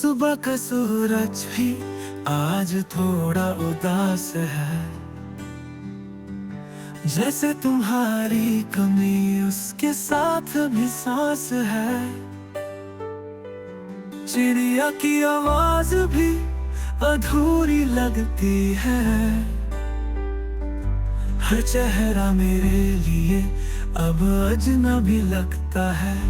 सुबह का सूरज भी आज थोड़ा उदास है, जैसे तुम्हारी कमी उसके साथ भी सांस है। चिड़िया की आवाज भी अधूरी लगती है, हर चेहरा मेरे लिए अब अजनबी लगता है।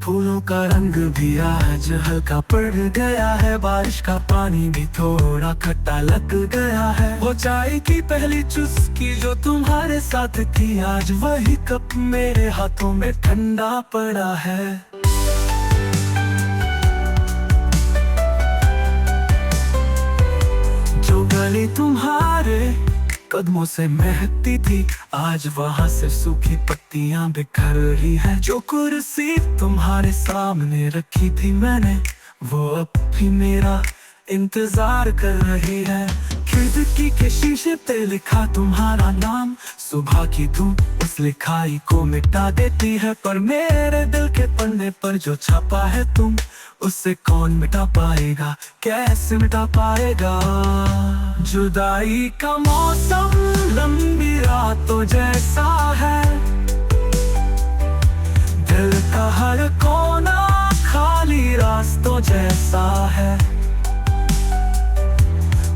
फूलों का रंग भी आज हल्का पड़ गया है, बारिश का पानी भी थोड़ा खट्टा लग गया है। वो चाय की पहली चुस्की जो तुम्हारे साथ थी, आज वही कप मेरे हाथों में ठंडा पड़ा है। जो गली तुम्हारे कदमों से महकती थी, आज वहां से सूखी पत्तियां बिखर रही है। जो कुर्सी तुम्हारे सामने रखी थी मैंने, वो अब भी मेरा इंतजार कर रही है। खिड़की के शीशे पे लिखा तुम्हारा नाम, सुबह की धूप उस लिखाई को मिटा देती है। पर मेरे दिल के पन्ने पर जो छपा है तुम, उससे कौन मिटा पाएगा, कैसे मिटा पाएगा। जुदाई का मौसम लंबी रातों जैसा है, दिल का हर कोना खाली रास्तों जैसा है।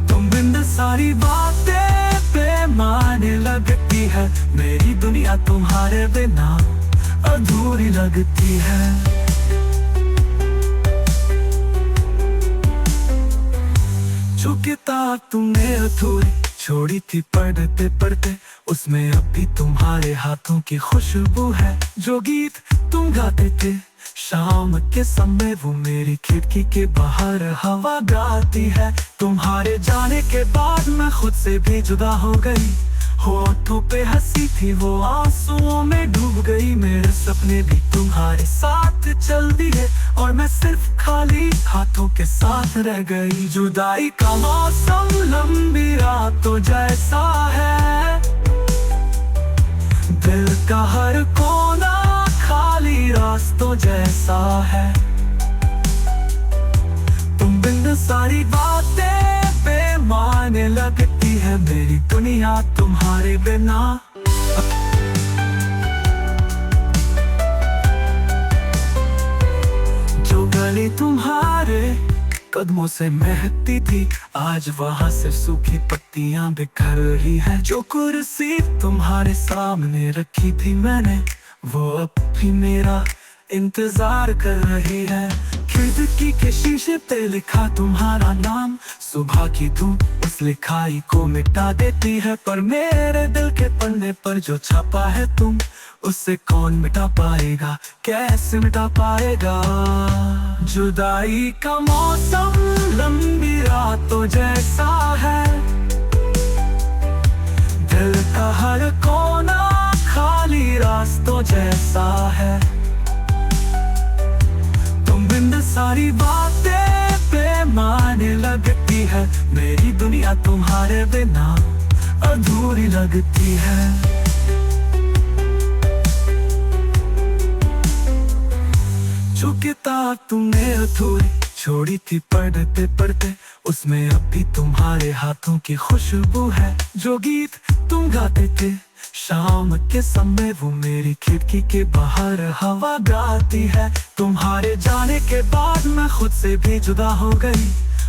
तुम बिन सारी बातें बेमाने लगती है, मेरी दुनिया तुम्हारे बिना अधूरी लगती है। जो किताब तुमने अधूरी छोड़ी थी पढ़ते पढ़ते, उसमें अब भी तुम्हारे हाथों की खुशबू है। जो गीत तुम गाते थे शाम के समय, वो मेरी खिड़की के बाहर हवा गाती है। तुम्हारे जाने के बाद मैं खुद से भी जुदा हो गई, होठों पे हंसी थी वो आंसुओं में डूब गई। मेरे सपने भी तुम्हारे साथ चल दिए और मैं सिर्फ खाली हाथों के साथ रह गई। जुदाई का मौसम लंबी रातों जैसा है, दिल का हर कोना खाली रास्तों जैसा है। तुम बिन सारी बातें बेमाने लगती है, मेरी दुनिया तुम्हारे बिना। जो गली तुम्हारे कदमों से महकती थी, आज वहां से सूखी पत्तियां बिखर रही है। जो कुर्सी तुम्हारे सामने रखी थी मैंने, वो अब भी मेरा इंतजार कर रही है। खिड़की के शीशे पे लिखा तुम्हारा नाम, सुबह की धूप उस लिखाई को मिटा देती है। पर मेरे दिल के पन्ने पर जो छपा है तुम, उससे कौन मिटा पाएगा, कैसे मिटा पाएगा। जुदाई का मौसम लंबी रातों जैसा है, दिल का हर कोना खाली रास्तों जैसा है। तुम बिन सारी बातें बेमाने लगती है, मेरी दुनिया तुम्हारे बिना अधूरी लगती है। जो किताब तुमने अधूरी छोड़ी थी पढ़ते पढ़ते, उसमें अब भी तुम्हारे हाथों की खुशबू है। जो गीत तुम गाते थे शाम के समय, वो मेरी खिड़की के बाहर हवा गाती है। तुम्हारे जाने के बाद मैं खुद से भी जुदा हो गई,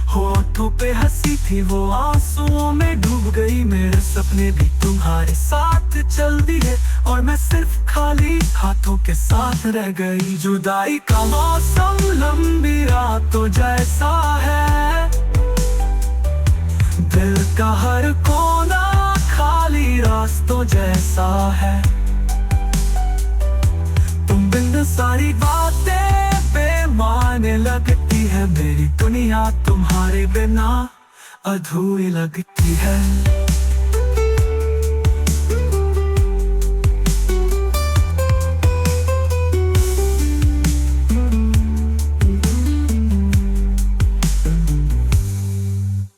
होठों पे हंसी थी वो आंसुओं में डूब गई। मेरे सपने भी तुम्हारे साथ चल दिए और मैं सिर्फ खाली हाथों के साथ रह गई। जुदाई का मौसम लंबी रातों जैसा है, दिल का हर कोना खाली रास्तों जैसा है। तुम बिन सारी बातें बेमाने लगती है, मेरी दुनिया तुम्हारे बिना अधूरी लगती है।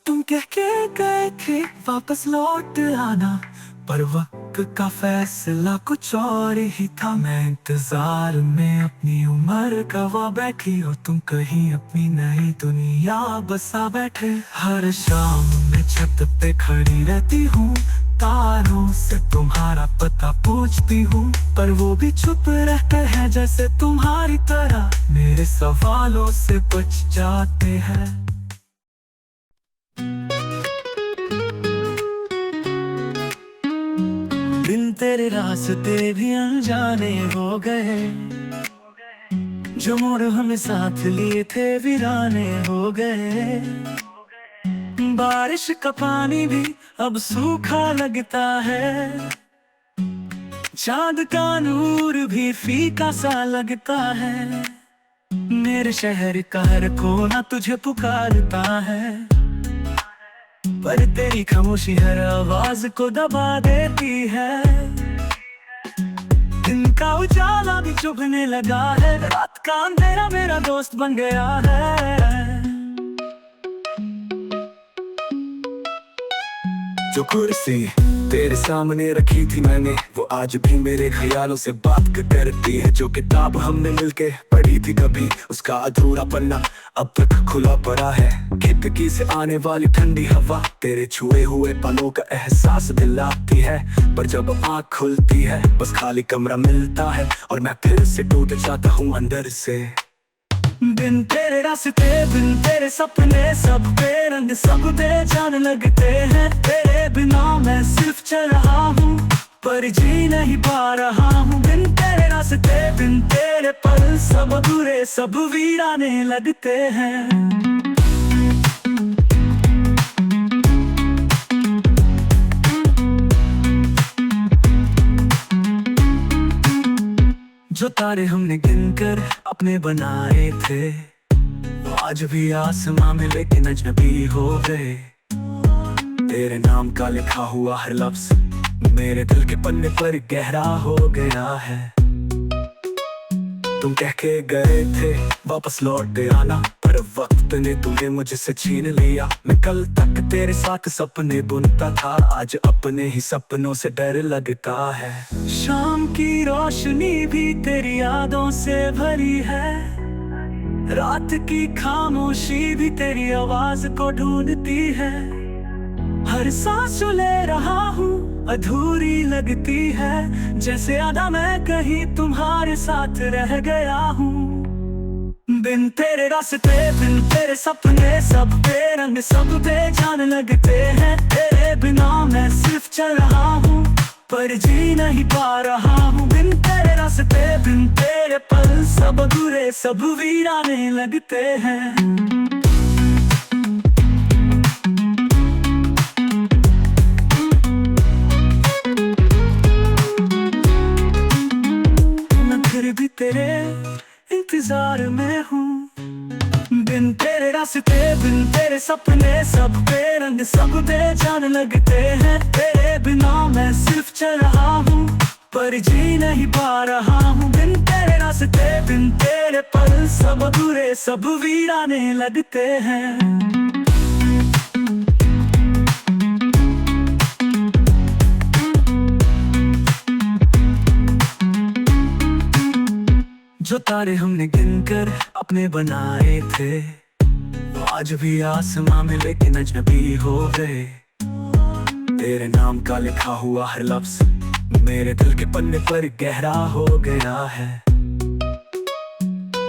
तुम कह के गए थे वापस लौट आना, पर वक्त वक्त का फैसला कुछ और ही था। मैं इंतजार में अपनी उम्र गवा बैठी और तुम कहीं अपनी नई दुनिया बसा बैठे। हर शाम में छत पे खड़ी रहती हूँ, तारों से तुम्हारा पता पूछती हूँ, पर वो भी चुप रहते हैं जैसे तुम्हारी तरह मेरे सवालों से बच जाते हैं। बिन तेरे रास्ते भी अनजाने हो गए, जो मोड़ हमें साथ लिए थे वीराने हो गए। बारिश का पानी भी अब सूखा लगता है, चांद का नूर भी फीका सा लगता है। मेरे शहर का हर कोना तुझे पुकारता है, पर तेरी खामोशी हर आवाज को दबा देती है। दिन का उजाला भी चुभने लगा है, रात का अंधेरा मेरा दोस्त बन गया है। जो कुर्सी तेरे सामने रखी थी मैंने, वो आज भी मेरे ख्यालों से बात करती है। जो किताब हमने मिलके पढ़ी थी कभी, उसका अधूरा पन्ना अब तक खुला पड़ा है। खिड़की से आने वाली ठंडी हवा तेरे छुए हुए पलों का एहसास दिलाती है, पर जब आँख खुलती है बस खाली कमरा मिलता है और मैं फिर से टूट जाता हूँ अंदर से। बिन तेरे रास्ते, बिन तेरे सपने, सब बेरंग सब बेजान लगते हैं। तेरे बिना मैं सिर्फ चल रहा हूँ, पर जी नहीं पा रहा हूँ। बिन तेरे रास्ते, बिन तेरे पल, सब अधूरे सब वीराने लगते हैं। जो तारे हमने गिनकर अपने बनाए थे, वो आज भी आसमां में लेकिन अजनबी हो गए। तेरे नाम का लिखा हुआ हर लफ्ज मेरे दिल के पन्ने पर गहरा हो गया है। तुम कह के गए थे वापस लौट आना, पर वक्त ने तुम्हें मुझसे छीन लिया। मैं कल तक तेरे साथ सपने बुनता था, आज अपने ही सपनों से डर लगता है। शाम की रोशनी भी तेरी यादों से भरी है, रात की खामोशी भी तेरी आवाज को ढूंढती है। हर सांस ले रहा हूँ अधूरी लगती है, जैसे आधा मैं कहीं तुम्हारे साथ रह गया हूँ। बिन तेरे रास्ते, बिन तेरे सपने, सब बेरंग सब बेजान लगते हैं। तेरे बिना मैं सिर्फ चल रहा हूँ, पर जी नहीं पा रहा हूँ। बिन तेरे रास्ते, बिन तेरे पल, सब अधूरे सब वीराने लगते हैं। भी तेरे इंतजार में हूँ। बिन तेरे रास्ते, बिन तेरे सपने, सब बेरंग सब बेजान लगते हैं। तेरे बिना मैं सिर्फ चल रहा हूँ, पर जी नहीं पा रहा हूँ। बिन तेरे रास्ते, बिन तेरे पल, सब अधूरे सब वीराने लगते हैं। जो तारे हमने गिनकर अपने बनाए थे, वो आज भी आसमां में लेकिन अजनबी हो गए। तेरे नाम का लिखा हुआ हर लफ्ज मेरे दिल के पन्ने पर गहरा हो गया है।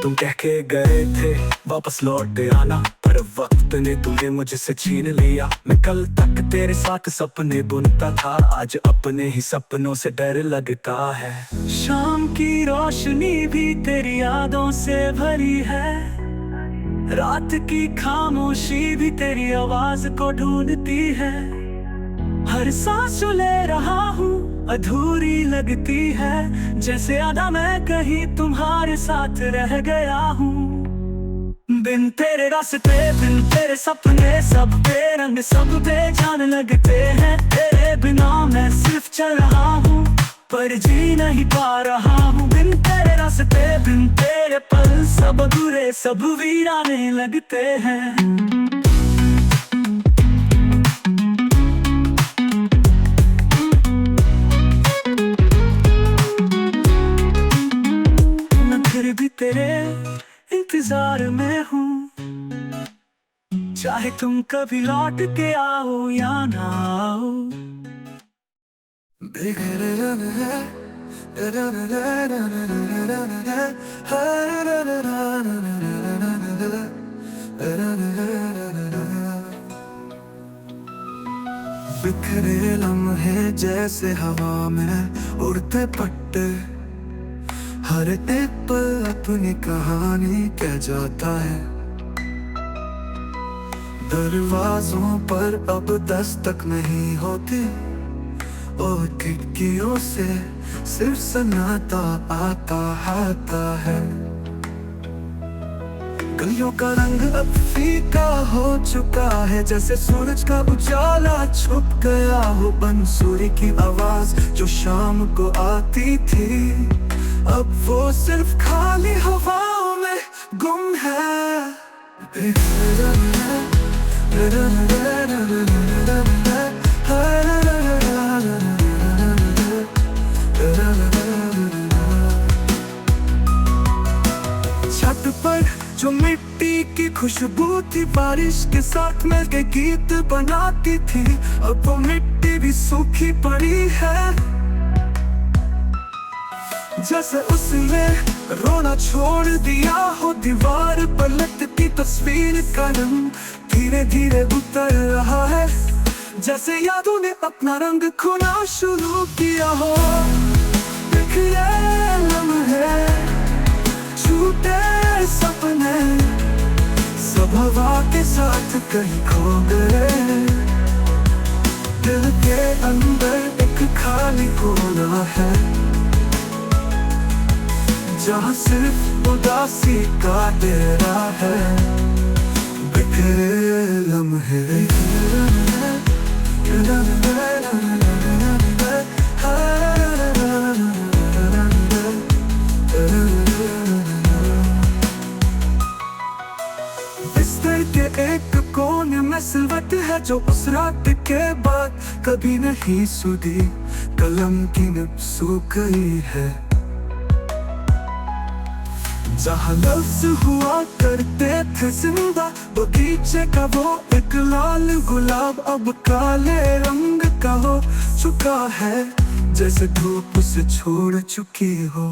तुम कह के गए थे वापस लौट आना, पर वक्त ने तुम्हें मुझसे छीन लिया। मैं कल तक तेरे साथ सपने बुनता था, आज अपने ही सपनों से डर लगता है। शाम की रोशनी भी तेरी यादों से भरी है, रात की खामोशी भी तेरी आवाज को ढूंढती है। हर सांस ले रहा हूँ अधूरी लगती है, जैसे आधा मैं कहीं तुम्हारे साथ रह गया हूँ। बिन तेरे रास्ते, बिन तेरे सपने, सब बेरंग सब बेजान लगते हैं। तेरे बिना मैं सिर्फ चल रहा हूँ, पर जी नहीं पा रहा हूँ। बिन तेरे रास्ते, बिन तेरे पल, सब अधूरे सब वीराने लगते हैं। इंतजार में हूँ, चाहे तुम कभी लौट के आओ या ना आओ। बिखरे लम्हे जैसे हवा में उड़ते पत्ते, हर एक पल अपनी कहानी कह जाता है। दरवाजों पर अब दस्तक नहीं होती और खिड़कियों से सिर्फ सन्नाटा आता है। गलियों का रंग अब फीका हो चुका है, जैसे सूरज का उजाला छुप गया हो। बंसुरी की आवाज जो शाम को आती थी, अब वो सिर्फ खाली हवाओं में गुम है। छत पर जो मिट्टी की खुशबू थी, बारिश के साथ मिलके गीत बनाती थी, अब वो मिट्टी भी सूखी पड़ी है। जैसे उसने रोना छोड़ दिया हो, दीवार पर लटकी तस्वीर का रंग धीरे धीरे उतर रहा है। जैसे यादों ने अपना रंग खोना शुरू किया हो। बिखरे लम्हे, छूटे सपने, सब हवा के साथ कहीं खो गए। दिल के अंदर एक खाली कोना है, जहाँ सिर्फ उदासी का डेरा है। बिखरे लम्हे, बिस्तर के एक कोने में सिलवट है जो उस रात के बाद कभी नहीं सुधी। कलम की निब सूख गई है, जहाँ लफ्ज हुआ करते थे जिंदा। बगीचे का वो एक लाल गुलाब अब काले रंग का हो चुका है, जैसे धूप उसे छोड़ चुकी हो।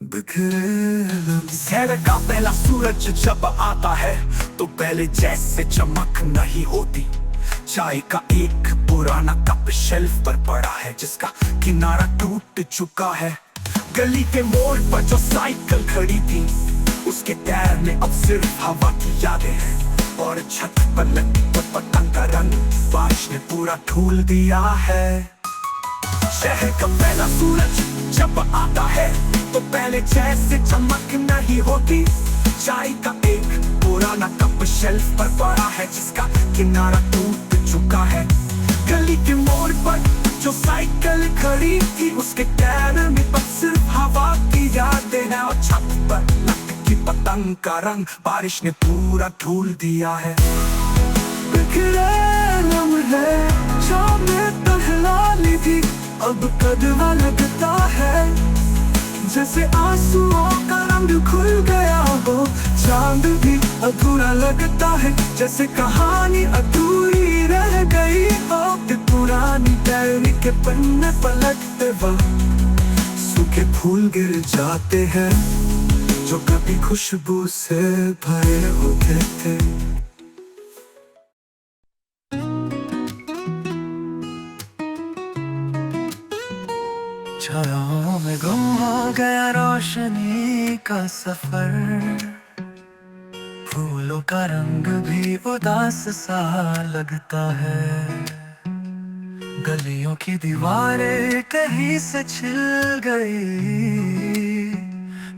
शहर का पहला सूरज जब आता है तो पहले जैसे चमक नहीं होती। चाय का एक पुराना कप शेल्फ पर पड़ा है, जिसका किनारा टूट चुका है। गली के मोड़ पर जो साइकिल खड़ी थी, उसके टायर में अब सिर्फ हवा की यादें हैं। और छत पर लगी पतंग का रंग बारिश ने पूरा धुल दिया है। शहर का पहला सूरज जब आता है तो पहले जैसे चमक नहीं होती। चाय का एक पुराना कप शेल्फ पर पड़ा है, जिसका किनारा टूट चुका है। गली के मोड़ पर जो साइकिल खड़ी थी, उसके टायर में बस सिर्फ हवा की यादें हैं। और छत पर लटकी पतंग का रंग बारिश ने पूरा धुल दिया है। बिखरे लम्हे शाम में टहला ली थी, अब कदवा लगता है, जैसे आंसुओं का रंग खुल गया हो। चांद भी अधूरा लगता है, जैसे कहानी अधूरी रह गई हो। पुरानी डायरी के पन्ने पलटते वक्त सूखे फूल गिर जाते हैं, जो कभी खुशबू से भरे होते थे। छायाओं में गुम हो गया रोशनी का सफर। फूलों का रंग भी उदास सा लगता है। गलियों की दीवारें कहीं से छिल गई,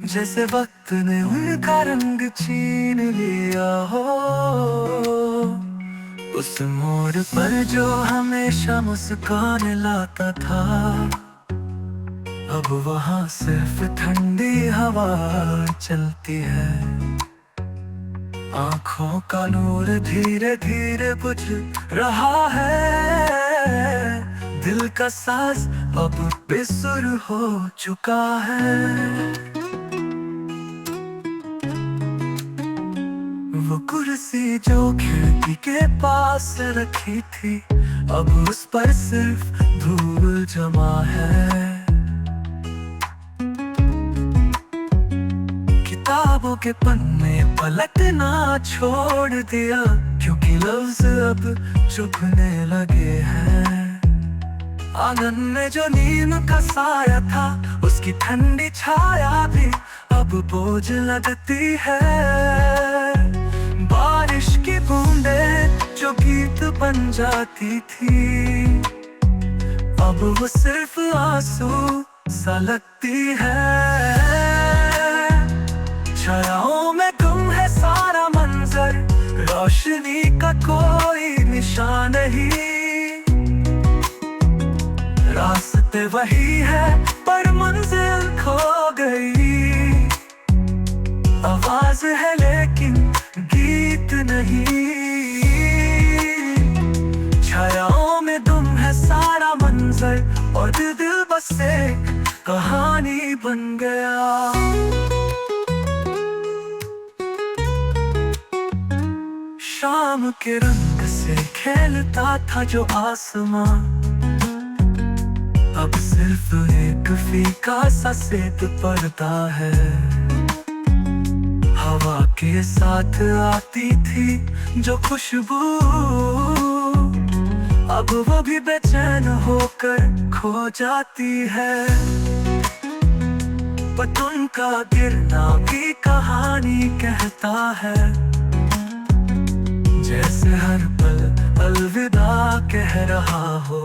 जैसे वक्त ने उनका रंग छीन लिया हो। उस मोड़ पर जो हमेशा मुस्कान लाता था, अब वहाँ सिर्फ ठंडी हवा चलती है। आँखों का नूर धीरे धीरे बुझ रहा है। दिल का साज अब बेसुर हो चुका है। कुर्सी जो खिड़की के पास रखी थी, अब उस पर सिर्फ धूल जमा है। किताबों के पन्ने पलटना छोड़ दिया, क्योंकि लफ्ज अब चुभने लगे हैं। आंगन में जो नीम का साया था, उसकी ठंडी छाया भी अब बोझ लगती है। बारिश की बूंदें जो गीत बन जाती थी, अब वो सिर्फ आंसू सा लगती है। छायाओं में गुम है सारा मंजर, रोशनी का कोई निशान नहीं। रास्ते वही है पर मंजिल खो गई। आवाज है लेकिन गीत नहीं। छायाओं में गुम है सारा मंजर, और दिल बस एक कहानी बन गया। शाम के रंग से खेलता था जो आसमां, अब सिर्फ एक फीका सा सेब पड़ता है। हवा के साथ आती थी जो खुशबू, अब वो भी बेचैन होकर खो जाती है। पतंग का गिरना भी कहानी कहता है, जैसे हर पल अलविदा कह रहा हो।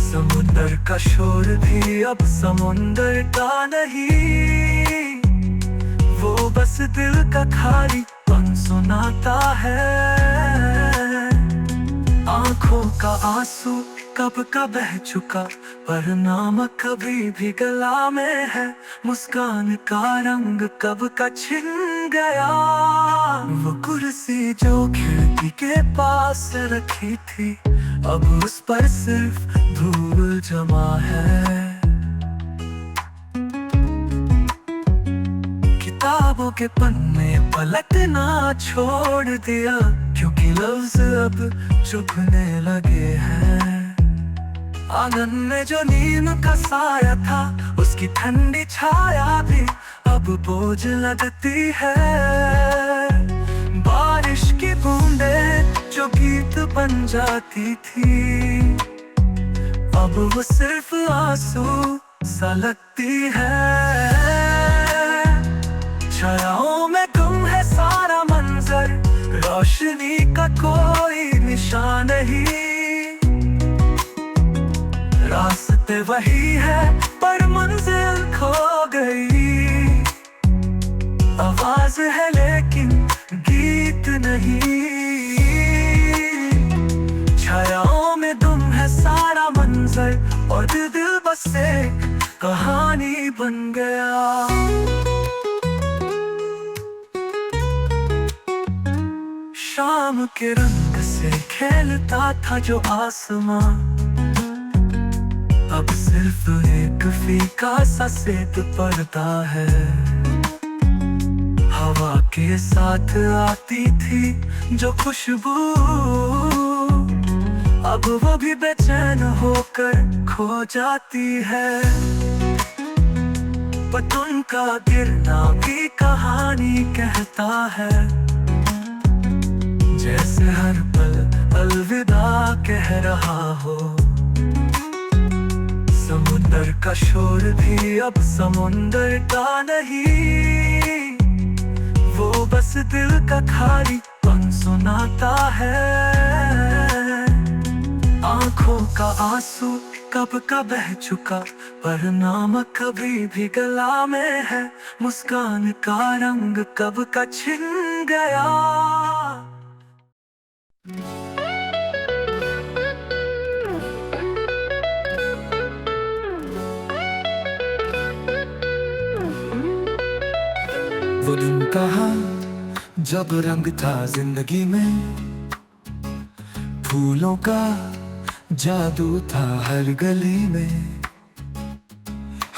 समुंदर का शोर भी अब समुंदर का नहीं, वो बस दिल का खालीपन सुनाता है। आंखों का आंसू कब का बह चुका, पर नाम कभी भी गला में है। मुस्कान का रंग कब का छिन गया। वो कुर्सी जो खिड़की के पास रखी थी, अब उस पर सिर्फ धूल जमा है। किताबों के पन्ने पलटना छोड़ दिया, क्योंकि लफ्ज अब चुभने लगे हैं। आंगन में जो नीम का साया था, उसकी ठंडी छाया भी अब बोझ लगती है। बारिश की बूंदें जो गीत बन जाती थी, अब वो सिर्फ आंसू सा लगती है। छायाओं में गुम है सारा मंजर, रोशनी का कोई निशान नहीं। रास्ते वही है पर मंजिल खो गई। आवाज है लेकिन गीत नहीं। छायाओं में गुम है सारा मंजर, और दिल बस एक कहानी बन गया। शाम के रंग से खेलता था जो आसमां, अब सिर्फ एक फीका सा सेब पड़ता है। हवा के साथ आती थी जो खुशबू, अब वो भी बेचैन होकर खो जाती है। पतंग का गिरना भी कहानी कहता है, जैसे हर पल अलविदा कह रहा हो। समुंदर का शोर भी अब समुंदर का नहीं, वो बस दिल का खालीपन सुनाता है। आंखों का आंसू कब का बह चुका, पर नाम कभी भी गला में है। मुस्कान का रंग कब का छिन गया। वो दिन कहा जब रंग था जिंदगी में, फूलों का जादू था हर गली में।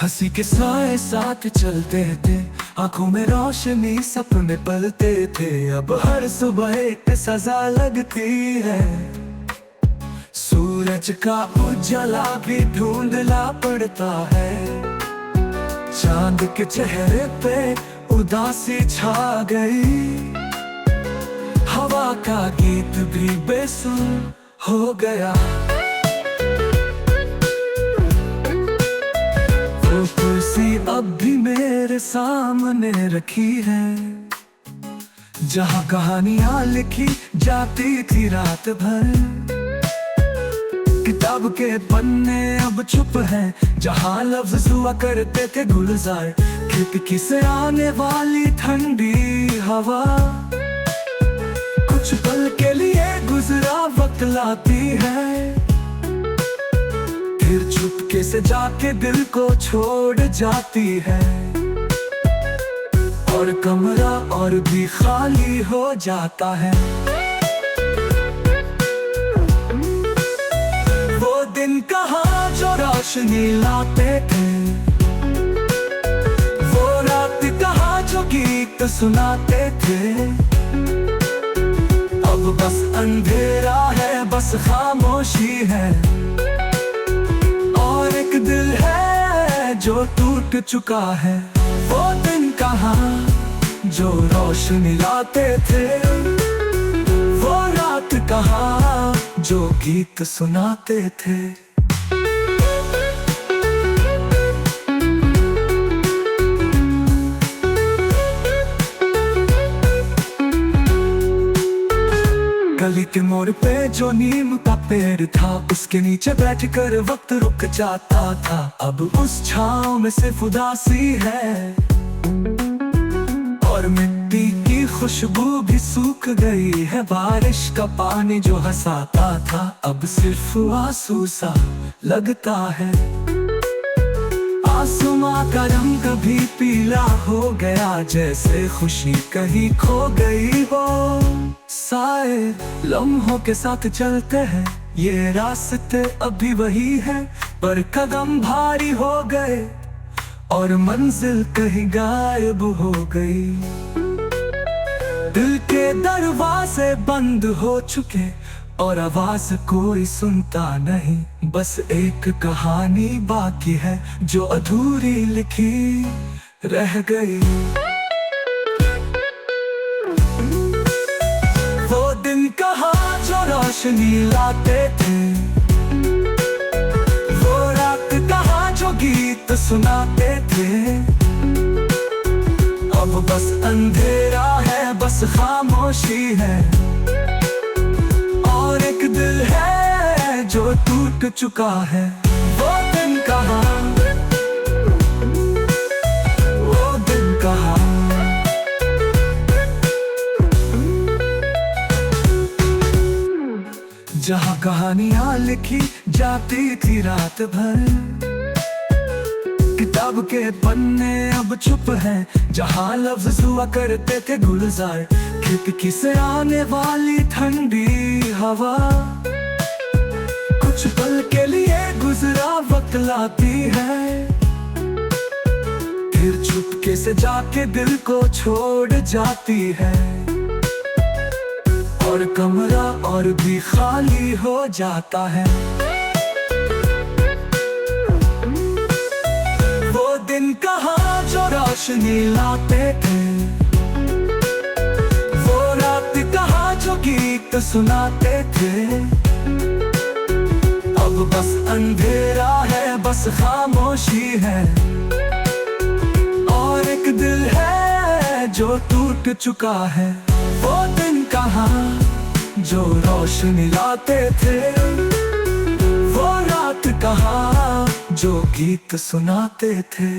हंसी के साए साथ चलते थे, आंखों में रोशनी, सपने पलते थे, अब हर सुबह एक सजा लगती है। सूरज का उजाला भी ढूंढना पड़ता है, चांद के चेहरे पे उदासी छा गई, हवा का गीत भी बेसुर हो गया। वो कुर्सी अब भी मेरे सामने रखी है, जहाँ कहानियां लिखी जाती थी रात भर। किताब के पन्ने अब चुप हैं, जहाँ लफ्ज हुआ करते थे गुलजार। खिड़की से आने वाली ठंडी हवा कुछ पल के लिए गुजरा वक्त लाती है, फिर चुपके से जाके दिल को छोड़ जाती है, और कमरा और भी खाली हो जाता है। वो दिन कहाँ जो रोशनी लाते थे, वो रात कहाँ जो गीत सुनाते थे। अब बस अंधेरा है, बस खामोशी है, और एक दिल है जो टूट चुका है। वो दिन कहाँ जो रोशनी लाते थे, वो रात कहाँ जो गीत सुनाते थे। गली के मोड़ पे जो नीम का पेड़ था, उसके नीचे बैठकर वक्त रुक जाता था। अब उस छांव में सिर्फ उदासी है, और मिट्टी की खुशबू भी सूख गई है। बारिश का पानी जो हंसाता था, अब सिर्फ आंसू सा लगता है। आसमां का रंग भी पीला हो गया, जैसे खुशी कहीं खो गई। वो साए लम्हों के साथ चलते हैं, ये रास्ते अभी वही है, पर कदम भारी हो गए और मंजिल कहीं गायब हो गई। दिल के दरवाजे बंद हो चुके और आवाज कोई सुनता नहीं। बस एक कहानी बाकी है जो अधूरी लिखी रह गई। वो दिन कहाँ जो रोशनी लाते थे, वो रात कहाँ जो गीत सुनाते थे। अब बस अंधेरा है, बस खामोशी है, और एक दिल है जो टूट चुका है। वो दिन कहाँ, वो दिन कहाँ। जहाँ कहानियां लिखी जाती थी रात भर, किताब के पन्ने अब चुप हैं, जहाँ लफ्ज हुआ करते थे गुलजार। खिड़की से आने वाली ठंडी हवा कुछ पल के लिए गुजरा वक्त लाती है, फिर चुपके से जाके दिल को छोड़ जाती है, और कमरा और भी खाली हो जाता है। वो दिन कहाँ जो रोशनी लाते थे, वो रात कहाँ जो गीत सुनाते थे। अब बस अंधेरा है, बस खामोशी है, और एक दिल है जो टूट चुका है। वो दिन कहाँ जो रोशनी लाते थे, वो रात कहाँ जो गीत सुनाते थे।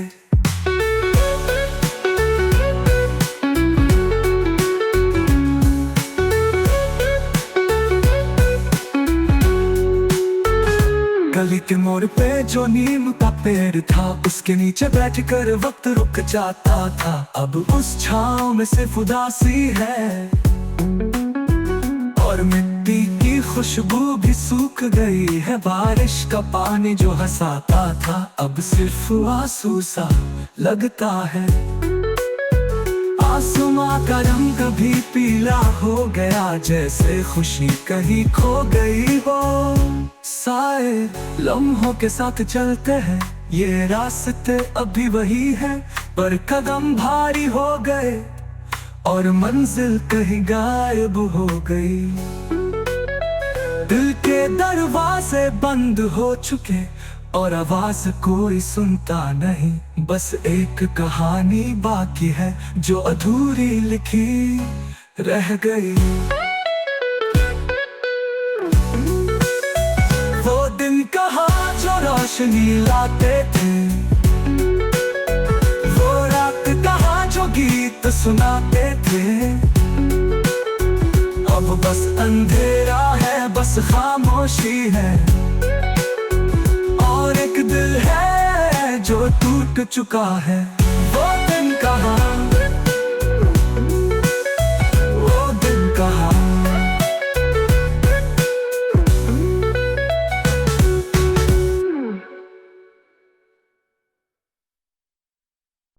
गली के मोड़ पे जो नीम का पेड़ था, उसके नीचे बैठकर वक्त रुक जाता था। अब उस छांव में सिर्फ उदासी है, और मिट्टी की खुशबू भी सूख गई है। बारिश का पानी जो हंसाता था, अब सिर्फ आंसू सा लगता है, आसमां का रंग भी पीला हो गया, जैसे खुशी कहीं खो गई हो। साए लम्हों के साथ चलते हैं, ये रास्ते अभी वही है, पर कदम भारी हो गए और मंजिल कहीं गायब हो गई। दिल के दरवाजे बंद हो चुके और आवाज कोई सुनता नहीं। बस एक कहानी बाकी है जो अधूरी लिखी रह गई। वो दिन कहाँ जो रोशनी लाते थे, वो रात कहाँ जो गीत सुनाते थे। अब बस अंधेरा है, बस खामोशी है, और एक दिल है जो टूट चुका है।